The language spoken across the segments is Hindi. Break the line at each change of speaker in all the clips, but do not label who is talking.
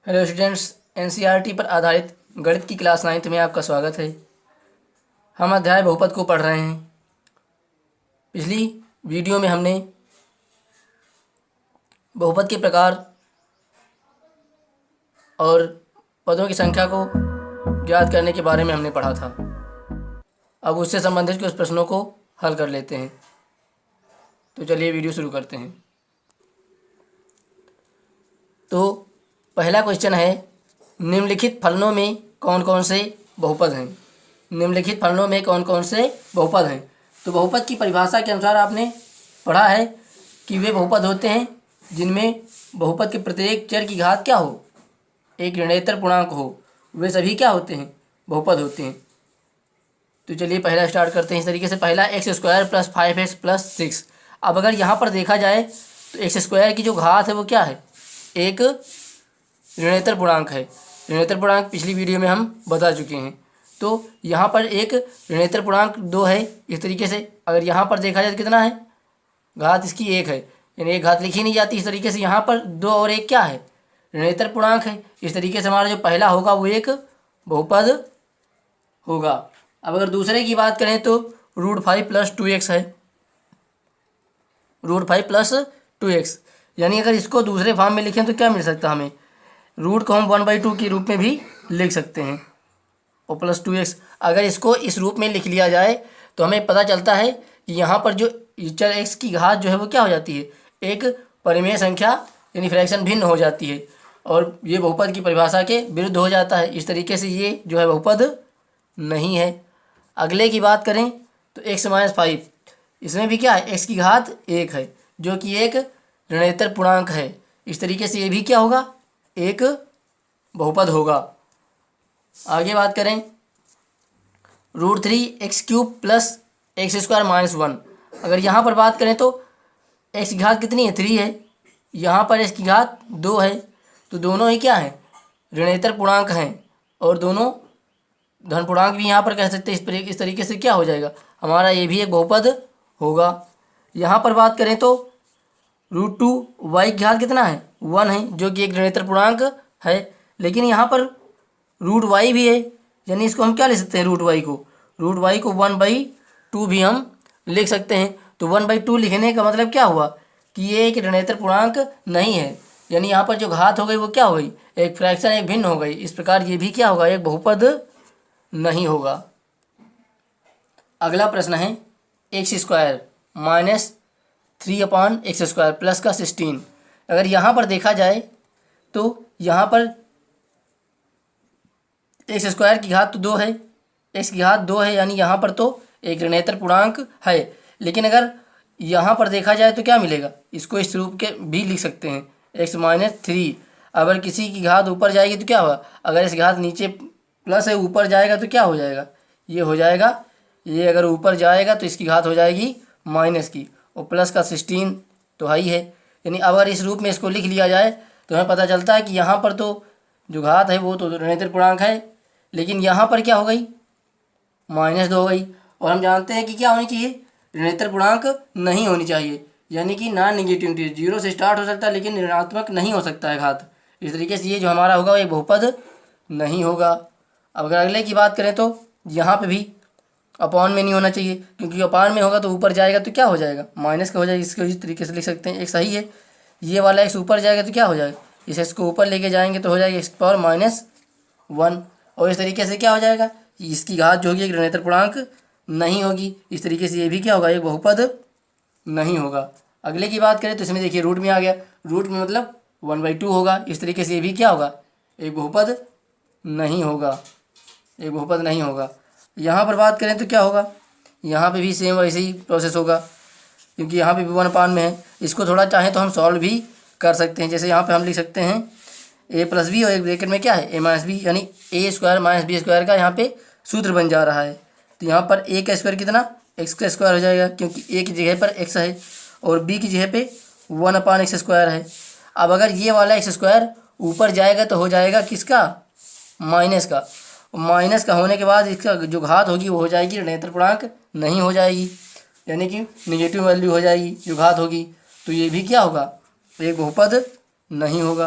हेलो स्टूडेंट्स, एनसीईआरटी पर आधारित गणित की क्लास 9th में आपका स्वागत है। हम अध्याय बहुपद को पढ़ रहे हैं। पिछली वीडियो में हमने बहुपद के प्रकार और पदों की संख्या को ज्ञात करने के बारे में हमने पढ़ा था। अब उससे संबंधित कुछ प्रश्नों को हल कर लेते हैं। तो चलिए वीडियो शुरू करते हैं। तो पहला क्वेश्चन है, निम्नलिखित फलनों में कौन कौन से बहुपद हैं। निम्नलिखित फलनों में कौन कौन से बहुपद हैं। तो बहुपद की परिभाषा के अनुसार आपने पढ़ा है कि वे बहुपद होते हैं जिनमें बहुपद के प्रत्येक चर की घात क्या हो, एक ऋणोत्तर पूर्णांक हो। वे सभी क्या होते हैं, बहुपद होते हैं। तो चलिए पहला स्टार्ट करते हैं इस तरीके से। पहला x² + 5x + 6। अब अगर यहाँ पर देखा जाए तो x² की जो घात है वो क्या है, एक ऋणोत्तर पूर्णांक है। ऋणोत्तर पूर्णांक पिछली वीडियो में हम बता चुके हैं। तो यहाँ पर एक ऋणोत्तर पूर्णांक 2 है। इस तरीके से अगर यहाँ पर देखा जाए तो कितना है, घात इसकी 1 है, यानी एक घात लिखी नहीं जाती। इस तरीके से यहाँ पर 2 और 1 क्या है, ऋणोत्तर पूर्णांक है। इस तरीके से हमारा जो पहला होगा वो एक बहुपद होगा। अब अगर दूसरे की बात करें तो √5 + 2x है। √5 + 2x, यानी अगर इसको दूसरे फॉर्म में लिखें तो क्या मिल सकता है हमें, रूट को हम 1/2 के रूप में भी लिख सकते हैं और + 2x। अगर इसको इस रूप में लिख लिया जाए तो हमें पता चलता है कि यहाँ पर जो चर x की घात जो है वो क्या हो जाती है, एक परिमेय संख्या यानी फ्रैक्शन भिन्न हो जाती है और ये बहुपद की परिभाषा के विरुद्ध हो जाता है। इस तरीके से ये जो है बहुपद नहीं है। अगले की बात करें तो x - 5, इसमें भी क्या है, x की घात 1 है जो कि एक ऋणोत्तर पूर्णांक है। इस तरीके से ये भी क्या होगा, एक बहुपद होगा। आगे बात करें √3x³ + x² - 1। अगर यहाँ पर बात करें तो x की घात कितनी है, 3 है। यहाँ पर x की घात 2 है। तो दोनों ही क्या हैं, ऋणोत्तर पूर्णांक हैं और दोनों धन पूर्णांक भी यहाँ पर कह सकते हैं। इस तरीके से क्या हो जाएगा, हमारा ये भी एक बहुपद होगा। यहाँ पर बात करें तो √2y की घात कितना है, 1 है, जो कि एक ऋणोत्तर पूर्णांक है। लेकिन यहाँ पर √y भी है, यानी इसको हम क्या लिख सकते हैं, √y को 1/2 भी हम लिख सकते हैं। तो 1/2 लिखने का मतलब क्या हुआ कि ये एक ऋणोत्तर पूर्णांक नहीं है, यानी यहाँ पर जो घात हो गई वो क्या हो गई, एक फ्रैक्शन, एक भिन्न हो गई। इस प्रकार ये भी क्या होगा, एक बहुपद नहीं होगा। अगला प्रश्न है x² - 3/x² प्लस का 16। अगर यहाँ पर देखा जाए तो यहाँ पर x² की घात तो 2 है, x की घात 2 है, यानी यहाँ पर तो एक ऋणोत्तर पूर्णांक है। लेकिन अगर यहाँ पर देखा जाए तो क्या मिलेगा, इसको इस रूप के भी लिख सकते हैं, x - 3। अगर किसी की घात ऊपर जाएगी तो क्या होगा, अगर इस घात नीचे प्लस है, ऊपर जाएगा तो क्या हो जाएगा, ये हो जाएगा, ये अगर ऊपर जाएगा तो इसकी घात हो जाएगी माइनस की, और प्लस का 16 तो है ही है। यानी अगर इस रूप में इसको लिख लिया जाए तो हमें पता चलता है कि यहाँ पर तो जो घात है वो तो ऋणोत्तर पूर्णांक है, लेकिन यहाँ पर क्या हो गई, -2 हो गई। और हम जानते हैं कि क्या होनी चाहिए, ऋणोत्तर पूर्णांक नहीं होनी चाहिए, यानी कि नॉन नेगेटिविटी, 0 से स्टार्ट हो सकता है लेकिन ऋणात्मक नहीं हो सकता है घात। इस तरीके से ये जो हमारा होगा वो एक बहुपद नहीं होगा। अब अगर अगले की बात करें तो यहाँ पे भी अपॉन में नहीं होना चाहिए, क्योंकि अपॉन में होगा तो ऊपर जाएगा तो क्या हो जाएगा, माइनस का हो जाएगा। इसको इस तरीके से लिख सकते हैं, एक सही है। ये वाला x ऊपर जाएगा तो क्या हो जाएगा, इस x को ऊपर लेके जाएंगे तो हो जाएगा x⁻⁻1, और इस तरीके से क्या हो जाएगा, इसकी घात जो होगी एक ऋणोत्तर पूर्णांक नहीं होगी। इस तरीके से ये भी क्या होगा, एक बहुपद नहीं होगा। अगले की बात करें तो इसमें देखिए रूट में आ गया, रूट में मतलब 1/2 होगा। इस तरीके से ये भी क्या होगा, एक बहुपद नहीं होगा, एक बहुपद नहीं होगा। यहाँ पर बात करें तो क्या होगा, यहाँ पे भी सेम वैसे ही प्रोसेस होगा, क्योंकि यहाँ पे भी 1/, में है। इसको थोड़ा चाहें तो हम सॉल्व भी कर सकते हैं। जैसे यहाँ पे हम लिख सकते हैं a + b और एक ब्रैकेट में क्या है a - b, यानी a² - b² का यहाँ पे सूत्र बन जा रहा है। तो यहाँ पर a का स्क्वायर कितना, x² हो जाएगा, क्योंकि a की जगह पर x है और b की जगह पे 1/x² है। अब अगर ये वाला x² ऊपर जाएगा तो हो जाएगा किसका, माइनस का। माइनस का होने के बाद इसका जो घात होगी वो हो जाएगी ऋणोत्तर पूर्णांक नहीं हो जाएगी, यानी कि निगेटिव वैल्यू हो जाएगी जो घात होगी। तो ये भी क्या होगा, एक बहुपद नहीं होगा।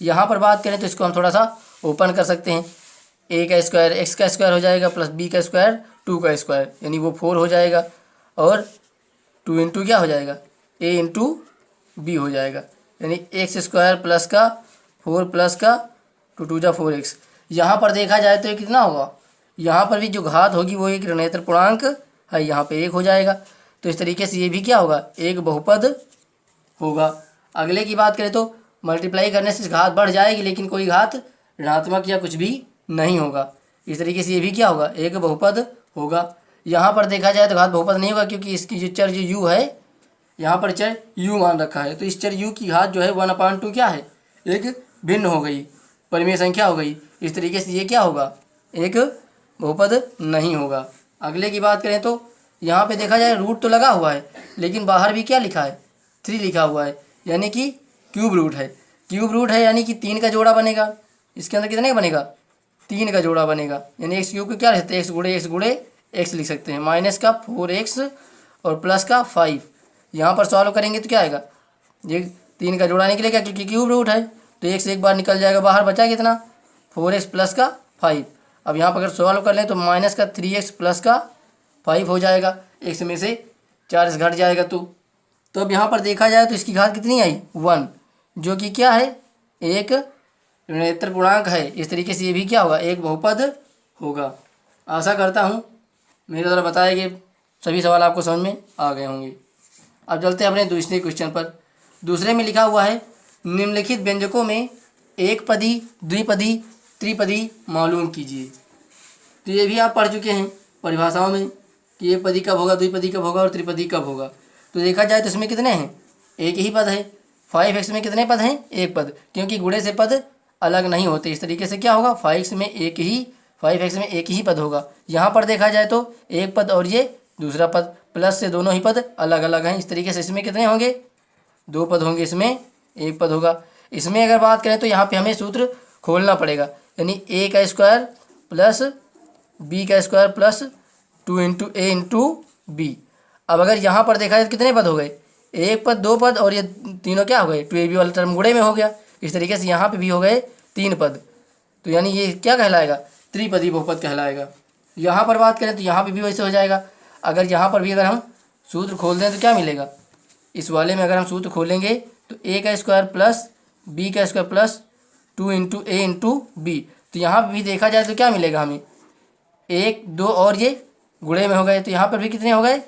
यहाँ पर बात करें तो इसको हम थोड़ा सा ओपन कर सकते हैं। ए का स्क्वायर एक्स का स्क्वायर हो जाएगा प्लस बी का स्क्वायर 2 का स्क्वायर, यानी वो 4 हो जाएगा, और 2 इंटू क्या हो जाएगा, ए इंटू बी हो जाएगा, यानी एक्स स्क्वायर प्लस का 4 प्लस का 2 2 जा 4x। यहाँ पर देखा जाए तो ये कितना होगा, यहाँ पर भी जो घात होगी वो एक ऋणात्मक पूर्णांक है, यहाँ पे 1 हो जाएगा। तो इस तरीके से ये भी क्या होगा, एक बहुपद होगा। अगले की बात करें तो मल्टीप्लाई करने से घात बढ़ जाएगी, लेकिन कोई घात ऋणात्मक या कुछ भी नहीं होगा। इस तरीके से ये भी क्या होगा, एक बहुपद होगा। यहाँ पर देखा जाए तो घात बहुपद नहीं होगा, क्योंकि इसकी जो चर जो u है, यहाँ पर चर u मान रखा है, तो इस चर u की घात जो है 1/2 क्या है, एक भिन्न हो गई, परिमेय संख्या हो गई। इस तरीके से ये क्या होगा, एक बहुपद नहीं होगा। अगले की बात करें तो यहाँ पे देखा जाए रूट तो लगा हुआ है, लेकिन बाहर भी क्या लिखा है, 3 लिखा हुआ है, यानी कि क्यूब रूट है। क्यूब रूट है यानी कि 3 का जोड़ा बनेगा। इसके अंदर कितने का बनेगा, 3 का जोड़ा बनेगा, यानी एक्स क्यूब को क्या लिख सकते हैं, एक्स गुड़े एक्स लिख सकते हैं, माइनस का 4x और प्लस का 5। यहाँ पर सॉल्व करेंगे तो क्या आएगा, ये 3 का जोड़ा निकलेगा क्योंकि क्यूब रूट है, तो x एक बार निकल जाएगा बाहर, बचा कितना 4x प्लस का 5। अब यहाँ पर अगर सॉल्व कर लें तो माइनस का 3x प्लस का 5 हो जाएगा, x में से 4x घट जाएगा। तो अब यहाँ पर देखा जाए तो इसकी घात कितनी आई, 1, जो कि क्या है, एक ऋणात्मक पूर्णांक है। इस तरीके से ये भी क्या होगा, एक बहुपद होगा। आशा करता हूँ मेरे द्वारा बताए गए सभी सवाल आपको समझ में आ गए होंगे। अब चलते हैं अपने दूसरे क्वेश्चन पर। दूसरे में लिखा हुआ है, निम्नलिखित व्यंजकों में एक पदी, द्विपदी, त्रिपदी मालूम कीजिए। तो ये भी आप पढ़ चुके हैं परिभाषाओं में कि एक पदी कब होगा, द्विपदी कब होगा और त्रिपदी कब होगा। तो देखा जाए तो इसमें कितने हैं, एक ही पद है। 5x में कितने पद हैं, एक पद, क्योंकि गुणे से पद अलग नहीं होते। इस तरीके से क्या होगा, 5x में एक ही पद होगा। यहाँ पर देखा जाए तो एक पद और ये दूसरा पद, प्लस से दोनों ही पद अलग अलग हैं। इस तरीके से इसमें कितने होंगे, 2 पद होंगे, इसमें एक पद होगा। इसमें अगर बात करें तो यहाँ पे हमें सूत्र खोलना पड़ेगा, यानी a का स्क्वायर प्लस b का स्क्वायर प्लस 2 इंटू ए इंटू बी। अब अगर यहाँ पर देखा जाए तो कितने पद हो गए, एक पद, 2 पद और ये तीनों क्या हो गए, 2ab वाला टर्म गुणे में हो गया। इस तरीके से यहाँ पे भी हो गए 3 पद, तो यानी ये क्या कहलाएगा, त्रिपदी बहुपद कहलाएगा। यहाँ पर बात करें तो यहाँ पे भी वैसे हो जाएगा। अगर यहाँ पर भी अगर हम सूत्र खोल दें तो क्या मिलेगा, इस वाले में अगर हम सूत्र खोलेंगे तो a का स्क्वायर प्लस b का स्क्वायर प्लस 2 इंटू ए इंटू बी। तो यहाँ पर भी देखा जाए तो क्या मिलेगा हमें, 1 2 और ये गुणे में हो गए, तो यहाँ पर भी कितने हो गए,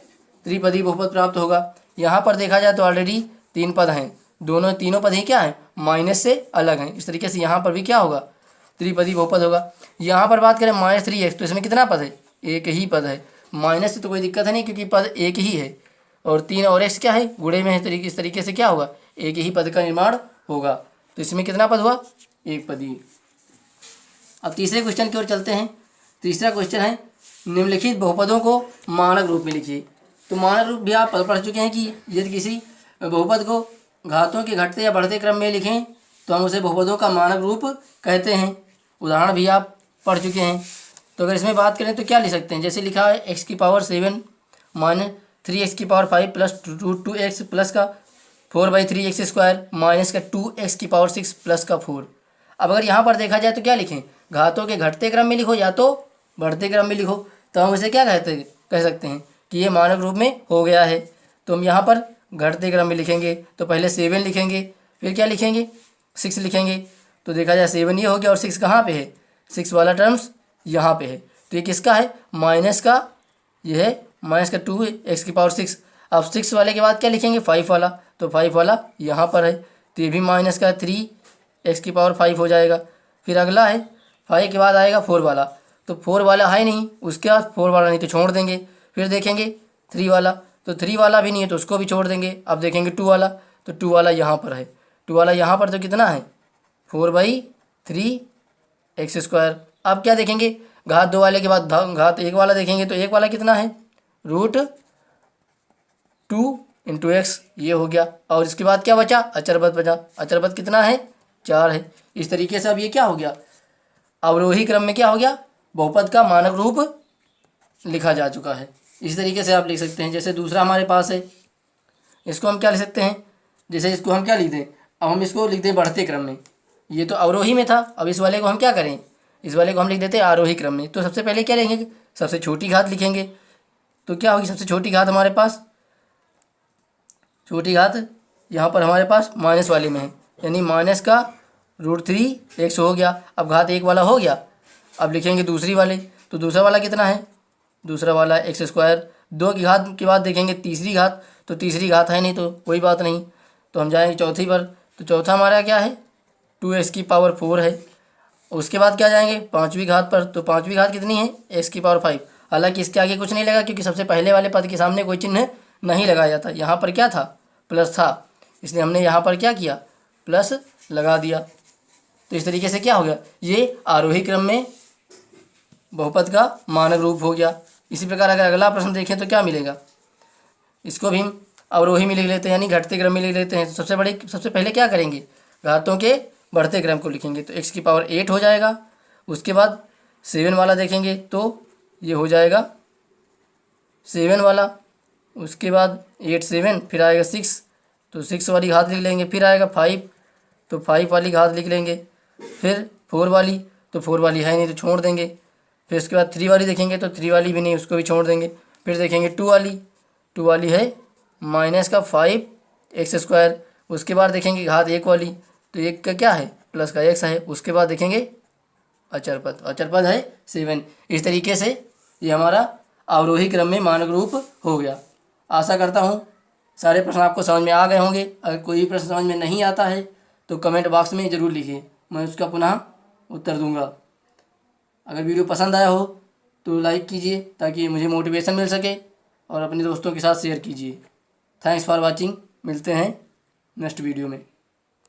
त्रिपदी बहुपद प्राप्त होगा। यहाँ पर देखा जाए तो ऑलरेडी 3 पद हैं, तीनों पद ही क्या हैं, माइनस से अलग हैं। इस तरीके से यहाँ पर भी क्या होगा, त्रिपदी बहुपद होगा। यहाँ पर बात करें -3x, तो इसमें कितना पद है, एक ही पद है। माइनस से तो कोई दिक्कत है नहीं, क्योंकि पद एक ही है, और 3 और x क्या है, गुणे में है। इस तरीके से क्या होगा, एक ही पद का निर्माण होगा। तो इसमें कितना पद हुआ, एक पद ही। अब तीसरे क्वेश्चन की ओर चलते हैं। तीसरा क्वेश्चन है, निम्नलिखित बहुपदों को मानक रूप में लिखिए। तो मानक रूप भी आप पढ़ चुके हैं कि यदि किसी बहुपद को घातों के घटते या बढ़ते क्रम में लिखें तो हम उसे बहुपदों का मानक रूप कहते हैं। उदाहरण भी आप पढ़ चुके हैं। तो अगर इसमें बात करें तो क्या लिख सकते हैं, जैसे लिखा है x⁻7 minus 3x⁵ plus 2x plus का 4/3x स्क्वायर माइनस का 2x⁶ प्लस का 4। अब अगर यहाँ पर देखा जाए तो क्या लिखें, घातों के घटते क्रम में लिखो या तो बढ़ते क्रम में लिखो, तो हम इसे क्या कह सकते हैं कि ये मानक रूप में हो गया है। तो हम यहाँ पर घटते क्रम में लिखेंगे तो पहले 7 लिखेंगे, फिर क्या लिखेंगे, 6 लिखेंगे। तो देखा जाए 7 ये हो गया और 6 कहाँ पे है, 6 वाला टर्म्स यहाँ पे है। तो ये किसका है, माइनस का, ये है माइनस का 2x⁶। अब 6 वाले के बाद क्या लिखेंगे, 5 वाला, तो 5 वाला यहाँ पर है, तो ये भी माइनस का 3x⁵ हो जाएगा। फिर अगला है 5 के बाद आएगा 4 वाला, तो 4 वाला है नहीं, उसके बाद 4 वाला नहीं तो छोड़ देंगे। फिर देखेंगे 3 वाला, तो 3 वाला भी नहीं है तो उसको भी छोड़ देंगे। अब देखेंगे 2 वाला, तो 2 वाला यहाँ पर है, 2 वाला यहाँ पर तो कितना है 4/3x²। अब क्या देखेंगे, घात 2 वाले के बाद घात 1 वाला देखेंगे, तो 1 वाला कितना है, √2 × x, ये हो गया। और इसके बाद क्या बचा, अचरपद बचा। अचरपद कितना है, 4 है। इस तरीके से अब ये क्या हो गया, अवरोही क्रम में क्या हो गया, बहुपद का मानक रूप लिखा जा चुका है। इस तरीके से आप लिख सकते हैं। जैसे दूसरा हमारे पास है, इसको हम क्या लिख सकते हैं, जैसे इसको हम क्या लिख दें, अब हम इसको लिख दें बढ़ते क्रम में। ये तो अवरोही में था, अब इस वाले को हम क्या करें, इस वाले को हम लिख देते हैं आरोही क्रम में। तो सबसे पहले क्या लेंगे, सबसे छोटी घात लिखेंगे। तो क्या होगी सबसे छोटी घात हमारे पास, छोटी घात यहाँ पर हमारे पास माइनस वाले में है, यानी माइनस का √3 100 हो गया। अब घात 1 वाला हो गया। अब लिखेंगे दूसरी वाले, तो दूसरा वाला कितना है, दूसरा वाला x²। 2 की घात के बाद देखेंगे तीसरी घात, तो तीसरी घात है नहीं तो कोई बात नहीं, तो हम जाएंगे चौथी पर। तो चौथा हमारा क्या है, 2x⁴ है। उसके बाद क्या जाएंगे पाँचवीं घात पर, तो पाँचवीं घात कितनी है, x⁵। हालांकि इसके आगे कुछ नहीं लगा क्योंकि सबसे पहले वाले पद के सामने कोई चिन्ह नहीं लगाया था। यहाँ पर क्या था, प्लस था, इसलिए हमने यहाँ पर क्या किया, प्लस लगा दिया। तो इस तरीके से क्या हो गया, ये आरोही क्रम में बहुपद का मानक रूप हो गया। इसी प्रकार अगर अगला प्रश्न देखें तो क्या मिलेगा, इसको भी हम अवरोही में लिख लेते हैं, यानी घटते क्रम में लिख लेते हैं। तो सबसे पहले क्या करेंगे, घातों के बढ़ते क्रम को लिखेंगे। तो x⁸ हो जाएगा। उसके बाद 7 वाला देखेंगे तो ये हो जाएगा 7 वाला। उसके बाद 8 7, फिर आएगा 6, तो 6 वाली घात लिख लेंगे। फिर आएगा 5, तो 5 वाली घात लिख लेंगे। फिर 4 वाली, तो 4 वाली है नहीं तो छोड़ देंगे। फिर उसके बाद 3 वाली देखेंगे तो 3 वाली भी नहीं, उसको भी छोड़ देंगे। फिर देखेंगे 2 वाली है -5x²। उसके बाद देखेंगे घात 1 वाली, तो 1 का क्या है, प्लस का x है। उसके बाद देखेंगे अचर पद है 7। इस तरीके से ये हमारा अवरोही क्रम में मानक रूप हो गया। आशा करता हूँ सारे प्रश्न आपको समझ में आ गए होंगे। अगर कोई प्रश्न समझ में नहीं आता है तो कमेंट बॉक्स में ज़रूर लिखिए, मैं उसका पुनः उत्तर दूंगा। अगर वीडियो पसंद आया हो तो लाइक कीजिए ताकि मुझे मोटिवेशन मिल सके, और अपने दोस्तों के साथ शेयर कीजिए। थैंक्स फॉर वॉचिंग, मिलते हैं नेक्स्ट वीडियो में।